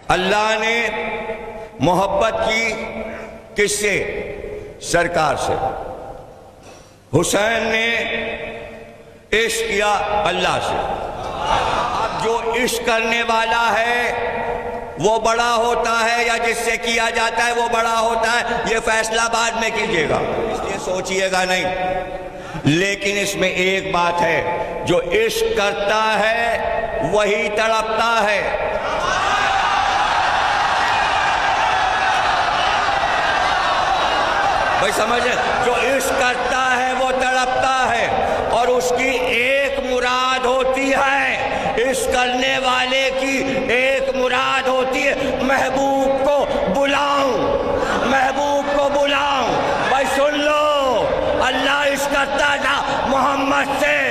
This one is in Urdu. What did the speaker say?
اللہ نے محبت کی کس سے؟ سرکار سے۔ حسین نے عشق کیا اللہ سے۔ اب جو عشق کرنے والا ہے وہ بڑا ہوتا ہے یا جس سے کیا جاتا ہے وہ بڑا ہوتا ہے، یہ فیصلہ بعد میں کیجیے گا، اس لیے سوچئے گا نہیں۔ لیکن اس میں ایک بات ہے، جو عشق کرتا ہے وہی تڑپتا ہے۔ بھائی سمجھیں، جو عشق کرتا ہے وہ تڑپتا ہے، اور اس کی ایک مراد ہوتی ہے، عشق کرنے والے کی ایک مراد ہوتی ہے محبوب کو بلاؤں، محبوب کو بلاؤں۔ بھائی سن لو، اللہ عشق کرتا تھا محمد سے،